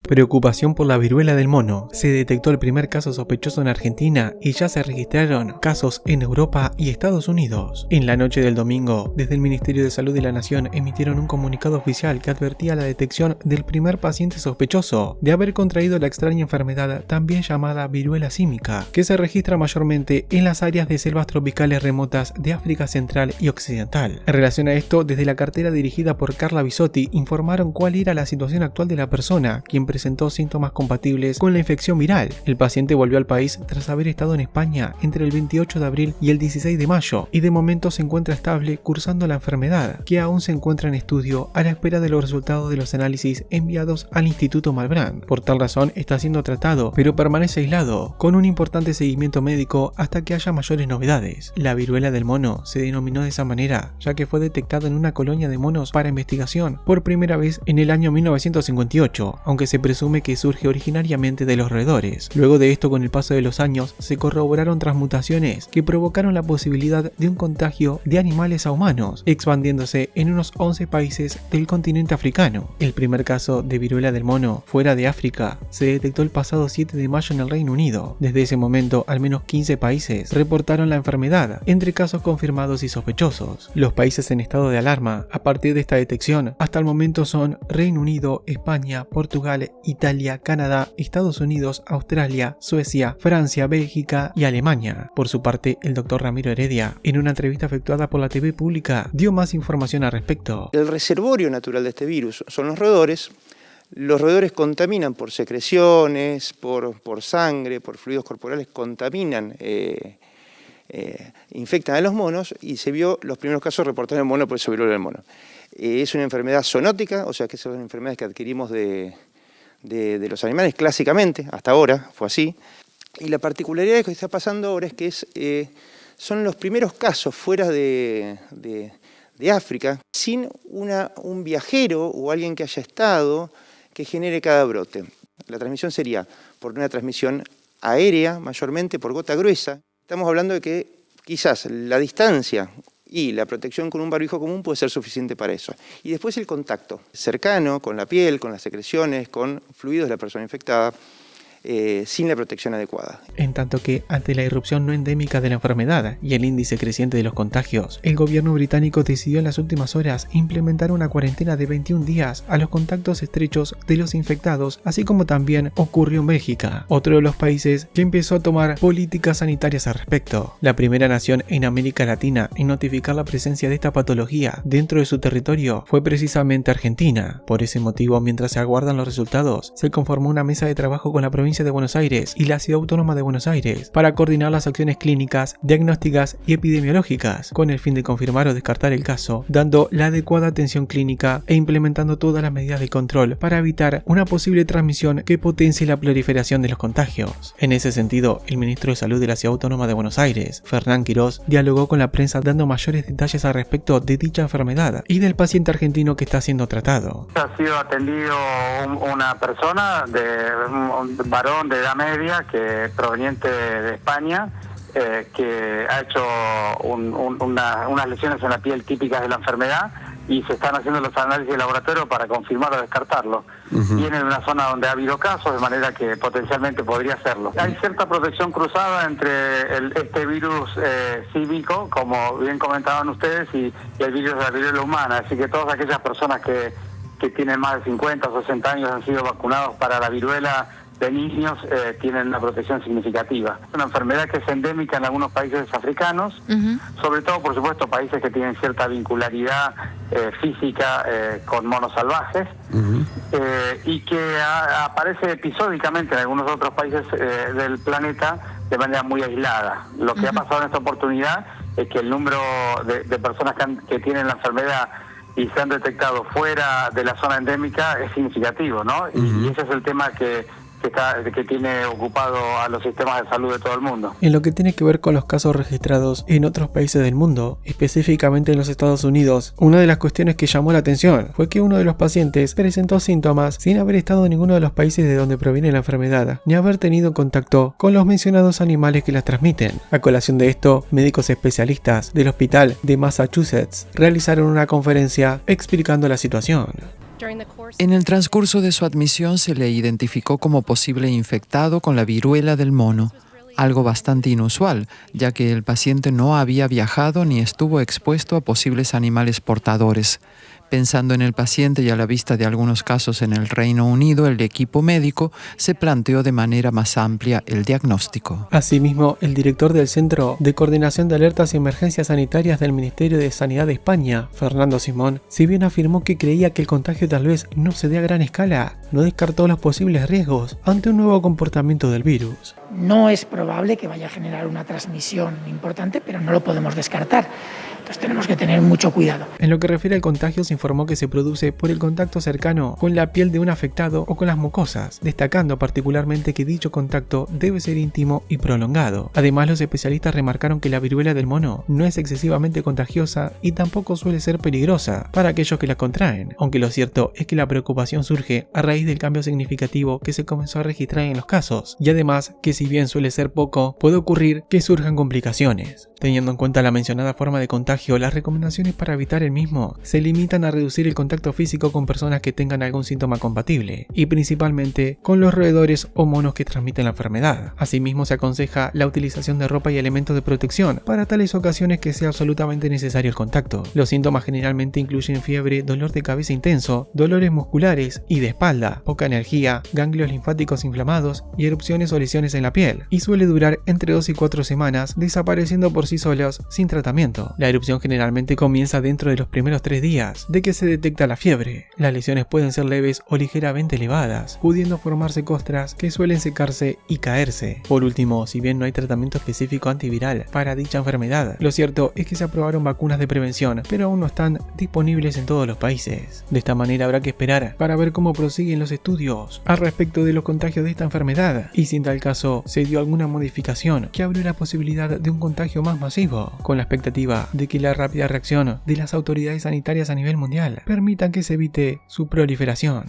Preocupación por la viruela del mono. Se detectó el primer caso sospechoso en Argentina y ya se registraron casos en Europa y Estados Unidos. En la noche del domingo, desde el Ministerio de Salud de la Nación emitieron un comunicado oficial que advertía la detección del primer paciente sospechoso de haber contraído la extraña enfermedad también llamada viruela símica, que se registra mayormente en las áreas de selvas tropicales remotas de África Central y Occidental. En relación a esto, desde la cartera dirigida por Carla Bisotti informaron cuál era la situación actual de la persona, quien presentó síntomas compatibles con la infección viral. El paciente volvió al país tras haber estado en España entre el 28 de abril y el 16 de mayo y de momento se encuentra estable cursando la enfermedad, que aún se encuentra en estudio a la espera de los resultados de los análisis enviados al Instituto Malbrán. Por tal razón está siendo tratado, pero permanece aislado, con un importante seguimiento médico hasta que haya mayores novedades. La viruela del mono se denominó de esa manera, ya que fue detectada en una colonia de monos para investigación por primera vez en el año 1958, aunque se presume que surge originariamente de los roedores. Luego de esto, con el paso de los años, se corroboraron transmutaciones que provocaron la posibilidad de un contagio de animales a humanos, expandiéndose en unos 11 países del continente africano. El primer caso de viruela del mono fuera de África se detectó el pasado 7 de mayo en el Reino Unido. Desde ese momento, al menos 15 países reportaron la enfermedad, entre casos confirmados y sospechosos. Los países en estado de alarma a partir de esta detección hasta el momento son Reino Unido, España, Portugal, Italia, Canadá, Estados Unidos, Australia, Suecia, Francia, Bélgica y Alemania. Por su parte, el doctor Ramiro Heredia, en una entrevista efectuada por la TV pública, dio más información al respecto. El reservorio natural de este virus son los roedores. Los roedores contaminan por secreciones, por sangre, por fluidos corporales, contaminan, infectan a los monos y se vio los primeros casos reportados en mono por eso viruela del mono. Es una enfermedad zoonótica, o sea que son enfermedades que adquirimos de los animales clásicamente, hasta ahora fue así. Y la particularidad de lo que está pasando ahora es que son los primeros casos fuera de África, sin un viajero o alguien que haya estado que genere cada brote. La transmisión sería por una transmisión aérea, mayormente por gota gruesa. Estamos hablando de que quizás la distancia y la protección con un barbijo común puede ser suficiente para eso. Y después el contacto cercano con la piel, con las secreciones, con fluidos de la persona infectada, sin la protección adecuada. En tanto que, ante la irrupción no endémica de la enfermedad y el índice creciente de los contagios, el gobierno británico decidió en las últimas horas implementar una cuarentena de 21 días a los contactos estrechos de los infectados, así como también ocurrió en Bélgica, otro de los países que empezó a tomar políticas sanitarias al respecto. La primera nación en América Latina en notificar la presencia de esta patología dentro de su territorio fue precisamente Argentina. Por ese motivo, mientras se aguardan los resultados, se conformó una mesa de trabajo con la provincia de Buenos Aires y la Ciudad Autónoma de Buenos Aires para coordinar las acciones clínicas, diagnósticas y epidemiológicas con el fin de confirmar o descartar el caso, dando la adecuada atención clínica e implementando todas las medidas de control para evitar una posible transmisión que potencie la proliferación de los contagios. En ese sentido, el ministro de Salud de la Ciudad Autónoma de Buenos Aires, Fernán Quirós, dialogó con la prensa dando mayores detalles al respecto de dicha enfermedad y del paciente argentino que está siendo tratado. Ha sido atendido una persona un varón de edad media que proveniente de España, que ha hecho unas lesiones en la piel típicas de la enfermedad y se están haciendo los análisis de laboratorio para confirmar o descartarlo. Viene de una zona donde ha habido casos, de manera que potencialmente podría serlo. Hay cierta protección cruzada entre este virus símico, como bien comentaban ustedes, y el virus de la viruela humana, así que todas aquellas personas que tienen más de 50 o 60 años han sido vacunados para la viruela de niños tienen una protección significativa. Es una enfermedad que es endémica en algunos países africanos, sobre todo, por supuesto, países que tienen cierta vincularidad física con monos salvajes, y que aparece episódicamente en algunos otros países del planeta de manera muy aislada. Lo que ha pasado en esta oportunidad es que el número de personas que tienen la enfermedad y se han detectado fuera de la zona endémica es significativo, ¿no? Y ese es el tema que tiene ocupado a los sistemas de salud de todo el mundo. En lo que tiene que ver con los casos registrados en otros países del mundo, específicamente en los Estados Unidos, una de las cuestiones que llamó la atención fue que uno de los pacientes presentó síntomas sin haber estado en ninguno de los países de donde proviene la enfermedad, ni haber tenido contacto con los mencionados animales que la transmiten. A colación de esto, médicos especialistas del hospital de Massachusetts realizaron una conferencia explicando la situación. En el transcurso de su admisión se le identificó como posible infectado con la viruela del mono, algo bastante inusual, ya que el paciente no había viajado ni estuvo expuesto a posibles animales portadores. Pensando en el paciente y a la vista de algunos casos en el Reino Unido, el equipo médico se planteó de manera más amplia el diagnóstico. Asimismo, el director del Centro de Coordinación de Alertas y Emergencias Sanitarias del Ministerio de Sanidad de España, Fernando Simón, si bien afirmó que creía que el contagio tal vez no se dé a gran escala, no descartó los posibles riesgos ante un nuevo comportamiento del virus. No es probable que vaya a generar una transmisión importante, pero no lo podemos descartar. Entonces tenemos que tener mucho cuidado. En lo que refiere al contagio, se informó que se produce por el contacto cercano con la piel de un afectado o con las mucosas, destacando particularmente que dicho contacto debe ser íntimo y prolongado. Además, los especialistas remarcaron que la viruela del mono no es excesivamente contagiosa y tampoco suele ser peligrosa para aquellos que la contraen, aunque lo cierto es que la preocupación surge a raíz del cambio significativo que se comenzó a registrar en los casos, y además que si bien suele ser poco, puede ocurrir que surjan complicaciones. Teniendo en cuenta la mencionada forma de contagio, las recomendaciones para evitar el mismo se limitan a reducir el contacto físico con personas que tengan algún síntoma compatible, y principalmente con los roedores o monos que transmiten la enfermedad. Asimismo, se aconseja la utilización de ropa y elementos de protección para tales ocasiones que sea absolutamente necesario el contacto. Los síntomas generalmente incluyen fiebre, dolor de cabeza intenso, dolores musculares y de espalda, poca energía, ganglios linfáticos inflamados y erupciones o lesiones en la piel, y suele durar entre 2 y 4 semanas, desapareciendo por sí solos sin tratamiento. La erupción generalmente comienza dentro de los primeros 3 días de que se detecta la fiebre. Las lesiones pueden ser leves o ligeramente elevadas, pudiendo formarse costras que suelen secarse y caerse. Por último, si bien no hay tratamiento específico antiviral para dicha enfermedad, lo cierto es que se aprobaron vacunas de prevención, pero aún no están disponibles en todos los países. De esta manera habrá que esperar para ver cómo prosiguen los estudios al respecto de los contagios de esta enfermedad, y si en tal caso se dio alguna modificación que abrió la posibilidad de un contagio más masivo, con la expectativa de que la rápida reacción de las autoridades sanitarias a nivel mundial permitan que se evite su proliferación.